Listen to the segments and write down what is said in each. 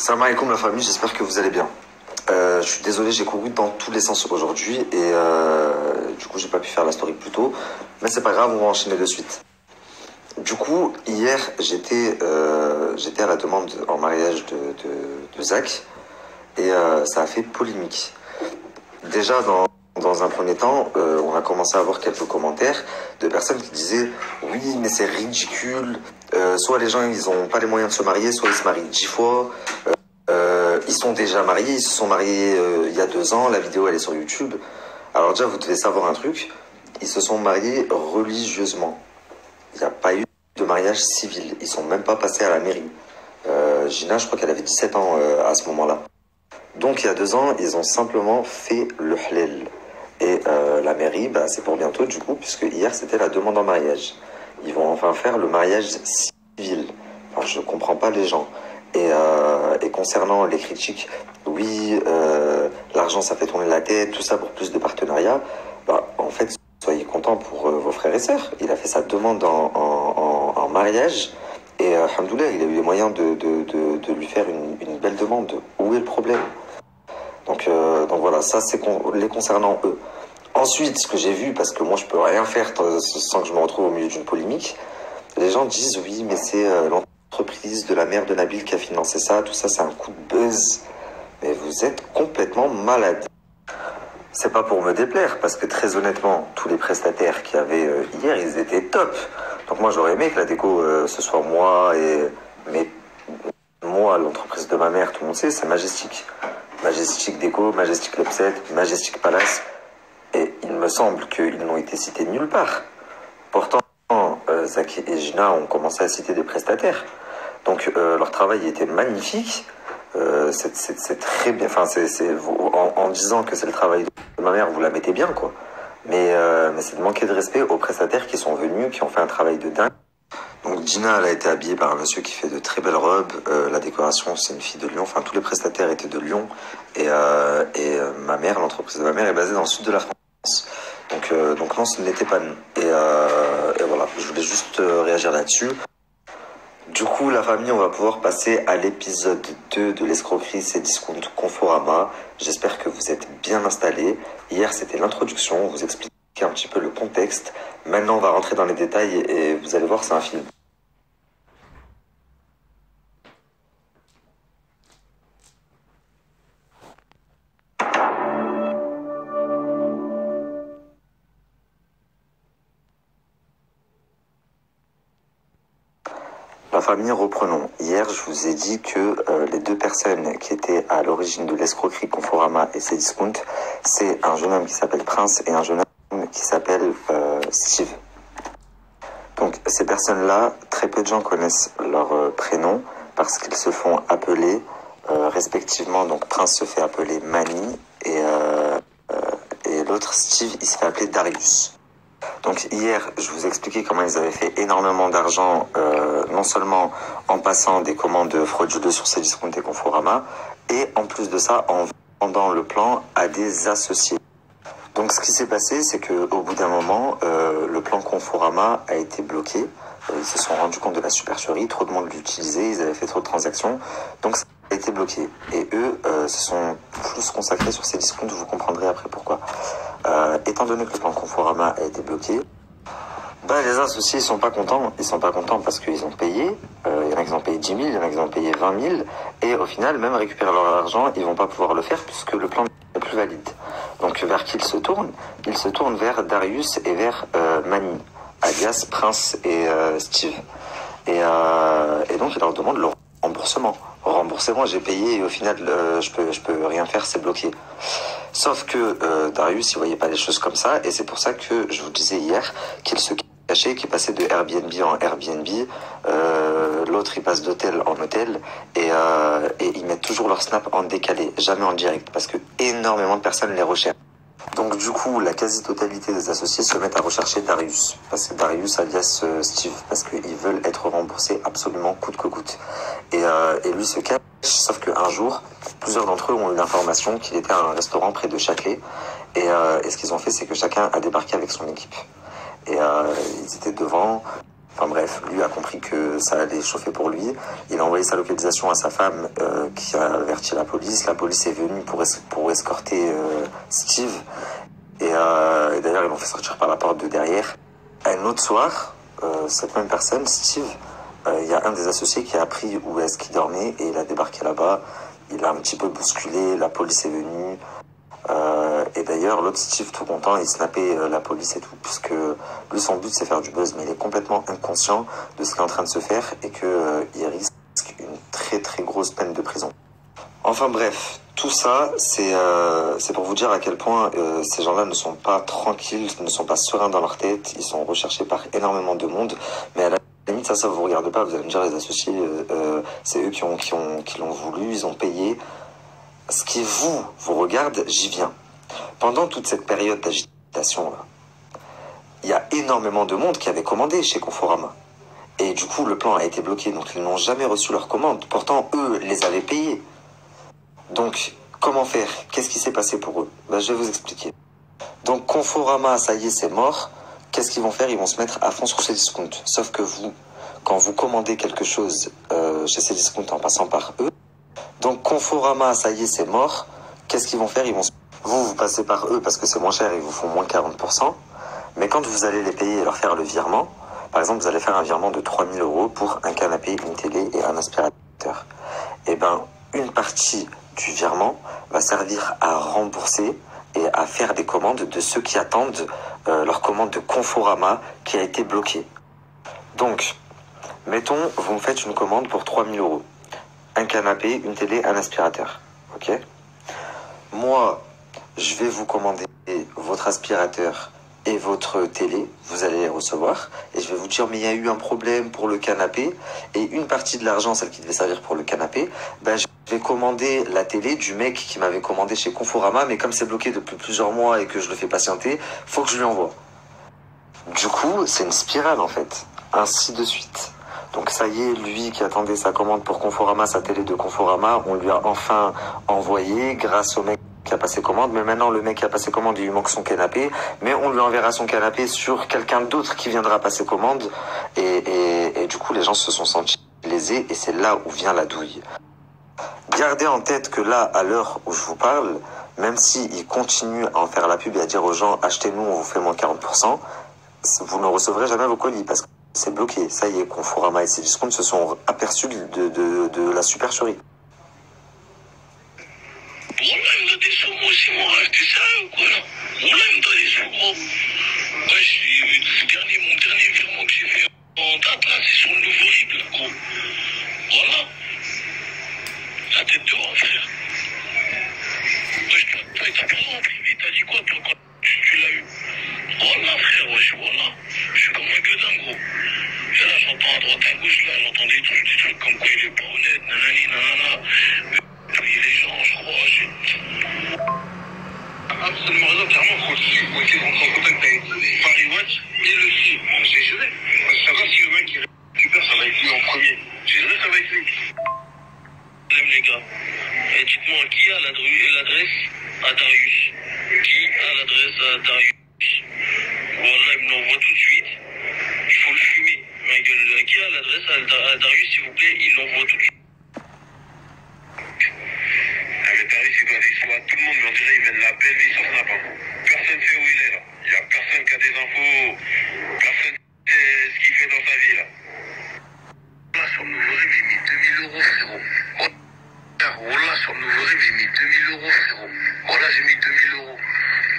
Salam alaikum la famille, j'espère que vous allez bien. Je suis désolé, j'ai couru dans tous les sens aujourd'hui et du coup j'ai pas pu faire la story plus tôt, mais c'est pas grave, on va enchaîner de suite. Du coup, hier j'étais à la demande en mariage de Zach et ça a fait polémique. Déjà dans un premier temps, on a commencé à avoir quelques commentaires de personnes qui disaient oui mais c'est ridicule, soit les gens ils ont pas les moyens de se marier, soit ils se marient 10 fois. Ils sont déjà mariés, ils se sont mariés il y a 2 ans, la vidéo elle est sur YouTube. Alors déjà vous devez savoir un truc, ils se sont mariés religieusement. Il n'y a pas eu de mariage civil, ils sont même pas passés à la mairie. Gina je crois qu'elle avait 17 ans à ce moment-là. Donc il y a 2 ans, ils ont simplement fait le halal. Et la mairie, bah, c'est pour bientôt du coup, puisque hier c'était la demande en mariage. Ils vont enfin faire le mariage civil. Enfin, je comprends pas les gens. Et concernant les critiques, oui, l'argent ça fait tourner la tête, tout ça pour plus de partenariats. Bah, en fait, soyez contents pour vos frères et sœurs. Il a fait sa demande en mariage. Et alhamdoulilah, il a eu les moyens de lui faire une belle demande. Où est le problème? Donc voilà, ça c'est les concernant eux. Ensuite, ce que j'ai vu, parce que moi je peux rien faire sans que je me retrouve au milieu d'une polémique, les gens disent oui, mais c'est l'entreprise de la mère de Nabil qui a financé ça, tout ça c'est un coup de buzz. Mais vous êtes complètement malade. C'est pas pour me déplaire, parce que très honnêtement, tous les prestataires qu'il y avait hier, ils étaient top. Donc moi j'aurais aimé que la déco, ce soit moi mais moi, l'entreprise de ma mère, tout le monde sait, c'est Majestic. Majestic Déco, Majestic L'Upset, Majestic Palace. Et il me semble qu'ils n'ont été cités nulle part. Pourtant, Zach et Gina ont commencé à citer des prestataires. Donc leur travail était magnifique. C'est très bien. Enfin, en disant que c'est le travail de ma mère, vous la mettez bien, quoi. Mais c'est de manquer de respect aux prestataires qui sont venus, qui ont fait un travail de dingue. Donc Gina, elle a été habillée par un monsieur qui fait de très belles robes. La décoration, c'est une fille de Lyon. Enfin, tous les prestataires étaient de Lyon. Et ma mère, l'entreprise de ma mère, est basée dans le sud de la France. Donc non, ce n'était pas nous. Et voilà, je voulais juste réagir là-dessus. Du coup, la famille, on va pouvoir passer à l'épisode 2 de l'escroquerie Cdiscount Conforama. J'espère que vous êtes bien installés. Hier, c'était l'introduction. On vous explique un petit peu le contexte. Maintenant, on va rentrer dans les détails et vous allez voir, c'est un film. La famille, reprenons. Hier, je vous ai dit que les deux personnes qui étaient à l'origine de l'escroquerie Conforama et Cdiscount, c'est un jeune homme qui s'appelle Prince et un jeune homme qui s'appelle Steve. Donc ces personnes-là, très peu de gens connaissent leur prénom parce qu'ils se font appeler respectivement. Donc Prince se fait appeler Manny et l'autre Steve, il se fait appeler Darius. Donc hier, je vous expliquais comment ils avaient fait énormément d'argent, non seulement en passant des commandes frauduleuses sur Cdiscount et Conforama, et en plus de ça, en vendant le plan à des associés. Donc ce qui s'est passé, c'est qu'au bout d'un moment, le plan Conforama a été bloqué. Ils se sont rendus compte de la supercherie, trop de monde l'utilisait, ils avaient fait trop de transactions, donc ça a été bloqué. Et eux se sont plus consacrés sur Cdiscount, vous comprendrez après pourquoi. Étant donné que le plan Conforama a été bloqué, bah, les associés ils sont pas contents parce qu'ils ont payé, il y en a qui ont payé 10 000, il y en a qui ont payé 20 000, et au final, même récupérer leur argent, ils vont pas pouvoir le faire puisque le plan n'est plus valide. Donc vers qui ils se tournent? Ils se tournent vers Darius et vers Manny, alias Prince et Steve. Et donc ils leur demandent le remboursement. Remboursez-moi, j'ai payé et au final je peux rien faire, c'est bloqué. Sauf que Darius il voyait pas les choses comme ça et c'est pour ça que je vous disais hier qu'il se cachait, qu'il passait de Airbnb en Airbnb, l'autre il passe d'hôtel en hôtel et ils mettent toujours leur snap en décalé, jamais en direct parce que énormément de personnes les recherchent. Donc du coup, la quasi-totalité des associés se mettent à rechercher Darius, parce que Darius alias Steve, parce qu'ils veulent être remboursés absolument coûte que coûte. Et lui se cache, sauf qu'un jour, plusieurs d'entre eux ont eu l'information qu'il était à un restaurant près de Châtelet, et ce qu'ils ont fait, c'est que chacun a débarqué avec son équipe. Et ils étaient devant, Enfin bref, lui a compris que ça allait chauffer pour lui. Il a envoyé sa localisation à sa femme qui a averti la police. La police est venue pour escorter Steve. Et d'ailleurs, ils l'ont fait sortir par la porte de derrière. Un autre soir, cette même personne, Steve, il y a un des associés qui a appris où est-ce qu'il dormait et il a débarqué là-bas. Il a un petit peu bousculé, la police est venue. Et d'ailleurs, l'autre Steve, tout content, il snappait la police et tout, puisque lui, son but, c'est faire du buzz, mais il est complètement inconscient de ce qui est en train de se faire et qu'il risque une très très grosse peine de prison. Enfin bref, tout ça, c'est pour vous dire à quel point ces gens-là ne sont pas tranquilles, ne sont pas sereins dans leur tête, ils sont recherchés par énormément de monde, mais à la limite, ça vous regarde pas, vous allez me dire, les associés, c'est eux qui l'ont voulu, ils ont payé. Ce qui vous regarde, j'y viens. Pendant toute cette période d'agitation, il y a énormément de monde qui avait commandé chez Conforama. Et du coup, le plan a été bloqué, donc ils n'ont jamais reçu leur commande. Pourtant, eux les avaient payés. Donc, comment faire? Qu'est-ce qui s'est passé pour eux? Je vais vous expliquer. Donc, Conforama, ça y est, c'est mort. Qu'est-ce qu'ils vont faire? Ils vont se mettre à fond sur Cdiscount. Sauf que vous, quand vous commandez quelque chose chez Cdiscount en passant par eux, donc Conforama, ça y est, c'est mort. Qu'est-ce qu'ils vont faire? Vous passez par eux parce que c'est moins cher, ils vous font moins 40%. Mais quand vous allez les payer et leur faire le virement, par exemple, vous allez faire un virement de 3 000 € pour un canapé, une télé et un aspirateur. Et une partie du virement va servir à rembourser et à faire des commandes de ceux qui attendent leur commande de Conforama qui a été bloquée. Donc, mettons, vous me faites une commande pour 3 000 €. Un canapé, une télé, un aspirateur. Ok? Moi, je vais vous commander votre aspirateur et votre télé. Vous allez les recevoir. Et je vais vous dire, mais il y a eu un problème pour le canapé. Et une partie de l'argent, celle qui devait servir pour le canapé, je vais commander la télé du mec qui m'avait commandé chez Conforama. Mais comme c'est bloqué depuis plusieurs mois et que je le fais patienter, faut que je lui envoie. Du coup, c'est une spirale en fait. Ainsi de suite. Donc ça y est, lui qui attendait sa commande pour Conforama, sa télé de Conforama, on lui a enfin envoyé grâce au mec qui a passé commande. Mais maintenant, le mec qui a passé commande, il lui manque son canapé. Mais on lui enverra son canapé sur quelqu'un d'autre qui viendra passer commande. Et du coup, les gens se sont sentis lésés et c'est là où vient la douille. Gardez en tête que là, à l'heure où je vous parle, même s'il continue à en faire la pub et à dire aux gens, achetez-nous, on vous fait moins 40%, vous ne recevrez jamais vos colis parce que c'est bloqué. Ça y est, Conforama et Cdiscount se sont aperçus de la supercherie. Voilà, il me donne des sous, moi aussi, moi, t'es sérieux, quoi, là? Voilà, il me donne des sous, gros. Ouais, mon dernier virement que j'ai fait en date, là, c'est sur le nouveau RIB, là, gros. Voilà. La tête dehors, frère. Toi, il t'a pas rempli, t'as dit quoi, toi, quand tu l'as eu? Voilà, frère, wesh, voilà. Je suis comme un gueudin, gros. Et là, j'entends à droite, à gauche, là, j'entends des trucs comme quoi il est pas honnête, nanani, nanana. Payer les gens, je crois, absolument raison, clairement, faut aussi rentrer en contact avec Paris Watch et le SI. C'est juré. Ça va si le mec il récupère, ça va être lui en premier. C'est juré, ça va être lui. Problème, les gars. Et dites-moi, qui a l'adresse à Darius? Qui a l'adresse à Darius? Voilà, il me l'envoie tout de suite. Il faut le fumer. Ma gueule, qui a l'adresse à Darius, s'il vous plaît? Il l'envoie tout de suite. Le tarif, il doit décevoir tout le monde, mais on dirait qu'il mène la belle vie sur Snap. Personne sait où il est, là. Il n'y a personne qui a des infos. Personne sait ce qu'il fait dans sa vie, là. Là, sur le nouveau RIB, j'ai mis 2000 €, frérot. Voilà, sur le nouveau RIB, j'ai mis 2000 €, frérot. Voilà, j'ai mis 2000 €.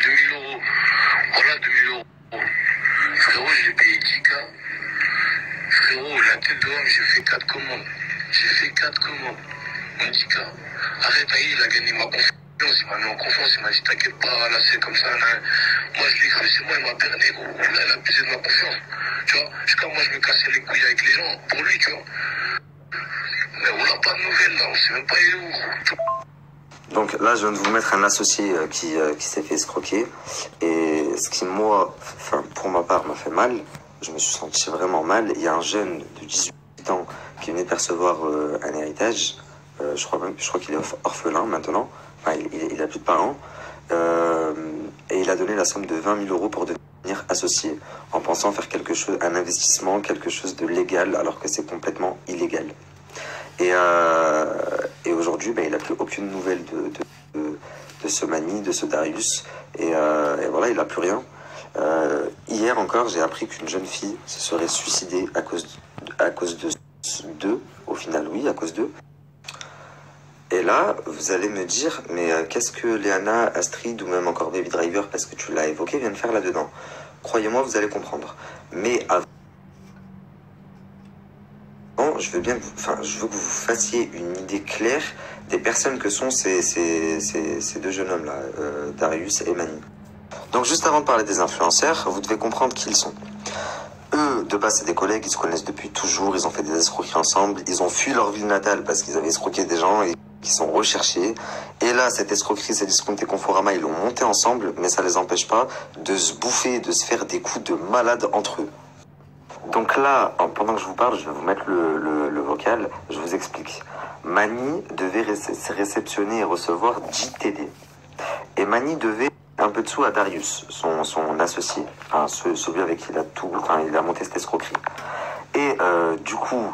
2000 €. Voilà, 2000 €. Frérot, je l'ai payé 10K. Frérot, la tête dehors, j'ai fait 4 commandes. J'ai fait 4 commandes. On dit K. Arrête, il a gagné ma confiance. Il m'a mis en confiance. Il m'a dit, t'inquiète pas, là, c'est comme ça. Là. Moi, je l'ai cru, c'est moi, il m'a berné, gros. Là, il a abusé de ma confiance. Tu vois, jusqu'à moi, je me cassais les couilles avec les gens. Pour lui, tu vois. Mais on n'a pas de nouvelles, là. On sait même pas il est où, gros. Donc là, je viens de vous mettre un associé qui s'est fait escroquer. Et ce qui, moi, pour ma part, m'a fait mal, je me suis senti vraiment mal. Il y a un jeune de 18 ans qui venait percevoir un héritage. Je crois qu'il est orphelin maintenant. Enfin, il a plus de parents. Et il a donné la somme de 20 000 € pour devenir devenir associé en pensant faire quelque chose, un investissement, quelque chose de légal alors que c'est complètement illégal. Et aujourd'hui, il n'a plus aucune nouvelle de ce Mani, de ce Darius. Et voilà, il n'a plus rien. Hier encore, j'ai appris qu'une jeune fille se serait suicidée à cause d'eux. Au final, oui, à cause d'eux. Et là, vous allez me dire, mais qu'est-ce que Léana, Astrid ou même encore Baby Driver, parce que tu l'as évoqué, viennent faire là-dedans? Croyez-moi, vous allez comprendre. Mais avant, je veux que vous fassiez une idée claire des personnes que sont ces deux jeunes hommes-là, Darius et Mani. Donc juste avant de parler des influenceurs, vous devez comprendre qui ils sont. Eux, de base, c'est des collègues, ils se connaissent depuis toujours, ils ont fait des escroqueries ensemble, ils ont fui leur ville natale parce qu'ils avaient escroqué des gens et qui sont recherchés. Et là, cette escroquerie, ces discounts et Conforama, ils l'ont monté ensemble, mais ça les empêche pas de se bouffer, de se faire des coups de malade entre eux. Donc là, pendant que je vous parle, je vais vous mettre le vocal, je vous explique. Mani devait réceptionner et recevoir 10 TD. Et Mani devait un peu de sous à Darius, son associé, enfin, celui avec qui il a monté cette escroquerie. Et du coup,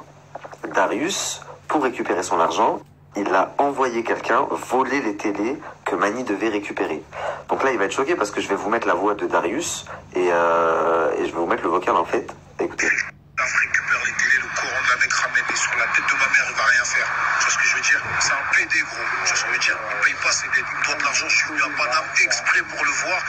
Darius, pour récupérer son argent, il a envoyé quelqu'un voler les télés que Mani devait récupérer. Donc là, il va être choqué parce que je vais vous mettre la voix de Darius et je vais vous mettre le vocal en fait. Écoutez. Je récupère les télés, le courant de la mec ramène sur la tête de ma mère, il va rien faire. Tu vois ce que je veux dire? C'est un PD gros. Tu vois ce que je veux dire? Il paye pas ses dettes, il me doit de l'argent, je suis venu à Paname exprès pour le voir.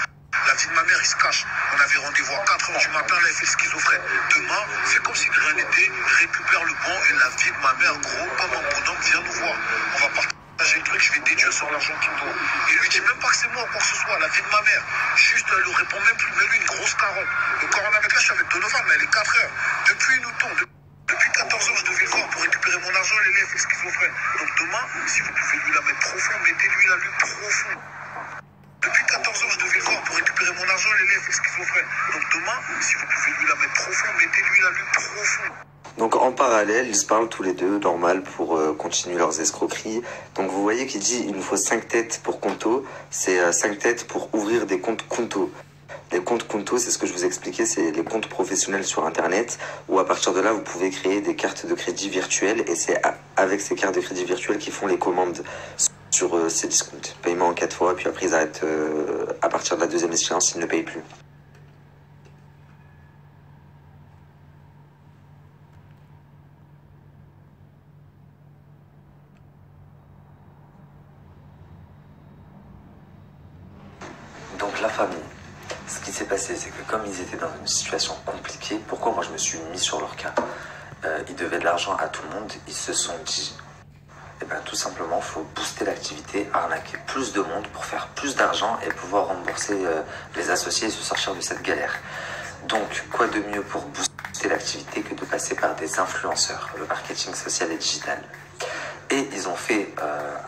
La vie de ma mère, il se cache. On avait rendez-vous à 4h du matin, là, il fait le schizophrène. Demain, c'est comme si de rien n'était, il récupère le bon et la vie de ma mère, gros, comme un bonhomme, vient nous voir. On va partager le truc, je vais déduire sur l'argent qu'il me doit. Et lui dit même pas que c'est moi ou quoi que ce soit, la vie de ma mère. Juste, elle lui répond même plus, mais lui, une grosse carotte. Le corona avec là, je suis avec Donovan, mais elle est 4h. Depuis, il nous tombe. Depuis 14 heures, je devais le voir pour récupérer mon argent, l'élève est schizophrène. Donc demain, si vous pouvez lui la mettre profond, mettez-lui la lune profond. Depuis 14 heures, je devais le voir pour récupérer mon argent, l'élève est schizophrène. Donc demain, si vous pouvez lui la mettre profond, mettez-lui la lune profond. Donc en parallèle, ils se parlent tous les deux, normal, pour continuer leurs escroqueries. Donc vous voyez qu'il dit il nous faut 5 têtes pour Conto, c'est 5 têtes pour ouvrir des comptes Conto. Les comptes Conto, c'est ce que je vous expliquais, c'est les comptes professionnels sur Internet, où à partir de là, vous pouvez créer des cartes de crédit virtuelles, et c'est avec ces cartes de crédit virtuelles qu'ils font les commandes sur ces discounts. Paiement en 4 fois, puis après ils arrêtent à partir de la deuxième échéance, ils ne payent plus. Donc la famille. Ce qui s'est passé, c'est que comme ils étaient dans une situation compliquée, pourquoi moi je me suis mis sur leur cas? Ils devaient de l'argent à tout le monde, ils se sont dit, eh ben, tout simplement, il faut booster l'activité, arnaquer plus de monde pour faire plus d'argent et pouvoir rembourser les associés et se sortir de cette galère. Donc, quoi de mieux pour booster l'activité que de passer par des influenceurs, le marketing social et digital. Et ils ont fait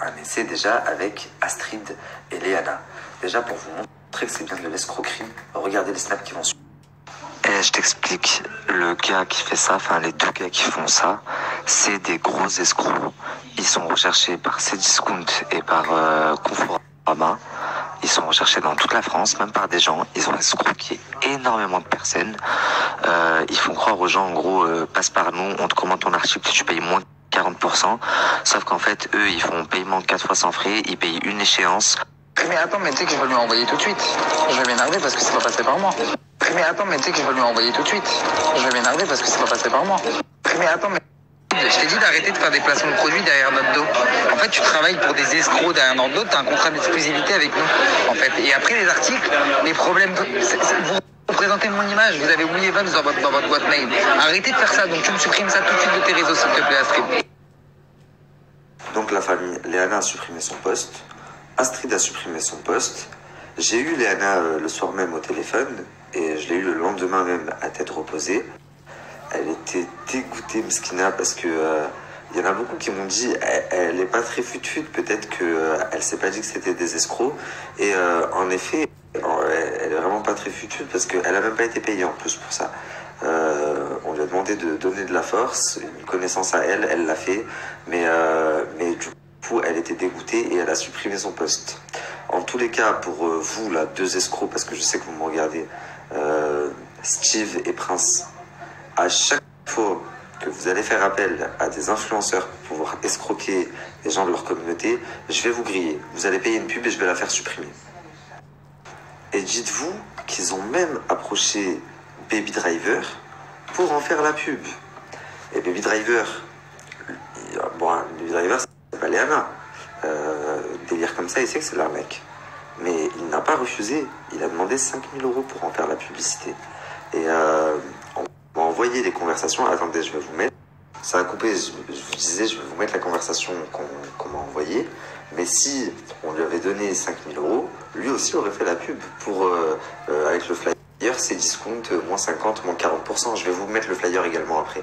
un essai déjà avec Astrid et Léana. Déjà pour vous montrer que c'est bien de l'escroquerie, regardez les snaps qui vont suivre. Et je t'explique, le gars qui fait ça, enfin les deux gars qui font ça, c'est des gros escrocs. Ils sont recherchés par Cdiscount et par Conforama. Ils sont recherchés dans toute la France, même par des gens. Ils ont escroqué énormément de personnes. Ils font croire aux gens, en gros, passe par nous, on te commande ton article, tu payes moins 40%. Sauf qu'en fait, eux, ils font paiement 4 fois sans frais, ils payent une échéance. Mais attends, mais tu sais que je vais lui envoyer tout de suite. Je vais m'énerver parce que c'est pas passé par moi. Mais attends, mais tu sais que je vais lui envoyer tout de suite. Je vais m'énerver parce que c'est pas passé par moi. Mais attends, mais je t'ai dit d'arrêter de faire des placements de produits derrière notre dos. En fait, tu travailles pour des escrocs derrière notre dos, tu as un contrat d'exclusivité avec nous. En fait. Et après, les articles, les problèmes, vous représentez mon image, vous avez oublié Vams dans votre boîte mail. Arrêtez de faire ça, donc tu me supprimes ça tout de suite de tes réseaux, s'il te plaît, Astrid. Donc la famille, Léana a supprimé son poste, Astrid a supprimé son poste. J'ai eu Léana le soir même au téléphone et je l'ai eu le lendemain même à tête reposée. Elle était dégoûtée, Mskina, parce que y en a beaucoup qui m'ont dit elle n'est pas très fut-fut, peut-être qu'elle s'est pas dit que c'était des escrocs. Et en effet, elle est vraiment pas très fut-fut parce qu'elle a même pas été payée en plus pour ça. On lui a demandé de donner de la force, une connaissance à elle, elle l'a fait, mais du coup elle était dégoûtée et elle a supprimé son poste. En tous les cas, pour vous là, deux escrocs, parce que je sais que vous me regardez, Steve et Prince, à chaque fois que vous allez faire appel à des influenceurs pour pouvoir escroquer les gens de leur communauté, je vais vous griller. Vous allez payer une pub et je vais la faire supprimer. Et dites-vous qu'ils ont même approché Baby Driver pour en faire la pub. Et Baby Driver, Baby Driver, c'est pas Léana. Délire comme ça, il sait que c'est l'arnaque. Mais il n'a pas refusé. Il a demandé 5 000 € pour en faire la publicité. Et on m'a envoyé les conversations. Attendez, je vais vous mettre. Ça a coupé. Je vous disais, je vais vous mettre la conversation qu'on m'a envoyée. Mais si on lui avait donné 5 000 €, lui aussi aurait fait la pub pour, avec le flyer, c'est discount, moins 50, moins 40%. Je vais vous mettre le flyer également après.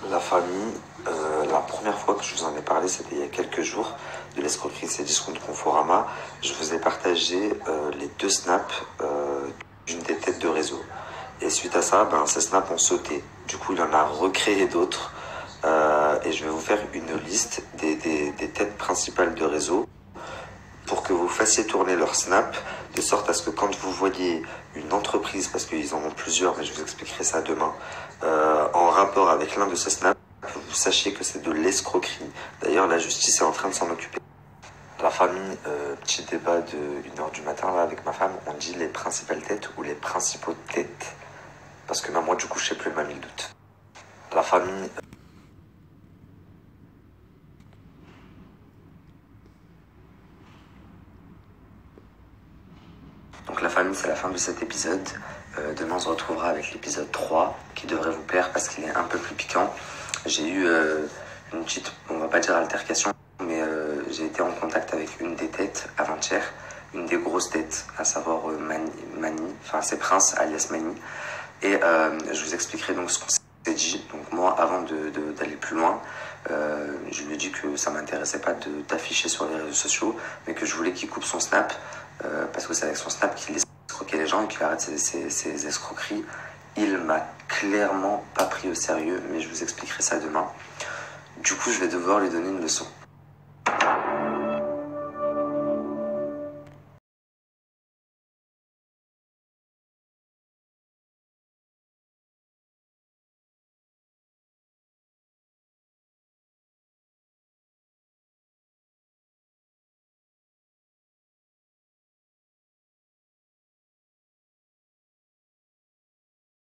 La famille, la première fois que je vous en ai parlé, c'était il y a quelques jours, de l'escroquerie Cdiscount Conforama. Je vous ai partagé les 2 snaps d'une des têtes de réseau. Et suite à ça, ces snaps ont sauté. Du coup, il en a recréé d'autres. Et je vais vous faire une liste des têtes principales de réseau pour que vous fassiez tourner leur snap, de sorte à ce que quand vous voyez une entreprise, parce qu'ils en ont plusieurs, mais je vous expliquerai ça demain, en rapport avec l'un de ces snaps, vous sachiez que c'est de l'escroquerie. D'ailleurs, la justice est en train de s'en occuper. La famille, petit débat de 1h du matin là, avec ma femme, on dit les principales têtes ou les principaux têtes. Parce que même moi, du coup, je sais plus, m'a mis le doute. La famille... Donc la famille, c'est la fin de cet épisode. Demain, on se retrouvera avec l'épisode 3, qui devrait vous plaire parce qu'il est un peu plus piquant. J'ai eu une petite, on va pas dire altercation, mais j'ai été en contact avec une des têtes avant-hier, une des grosses têtes, à savoir Mani, enfin c'est Prince alias Mani. Et je vous expliquerai donc ce qu'on s'est dit. Donc moi, avant d'aller plus loin, je lui ai dit que ça m'intéressait pas d'afficher sur les réseaux sociaux, mais que je voulais qu'il coupe son snap, parce que c'est avec son snap qu'il escroquait les gens et qu'il arrête ses escroqueries. Il m'a clairement pas pris au sérieux, mais je vous expliquerai ça demain. Du coup, je vais devoir lui donner une leçon.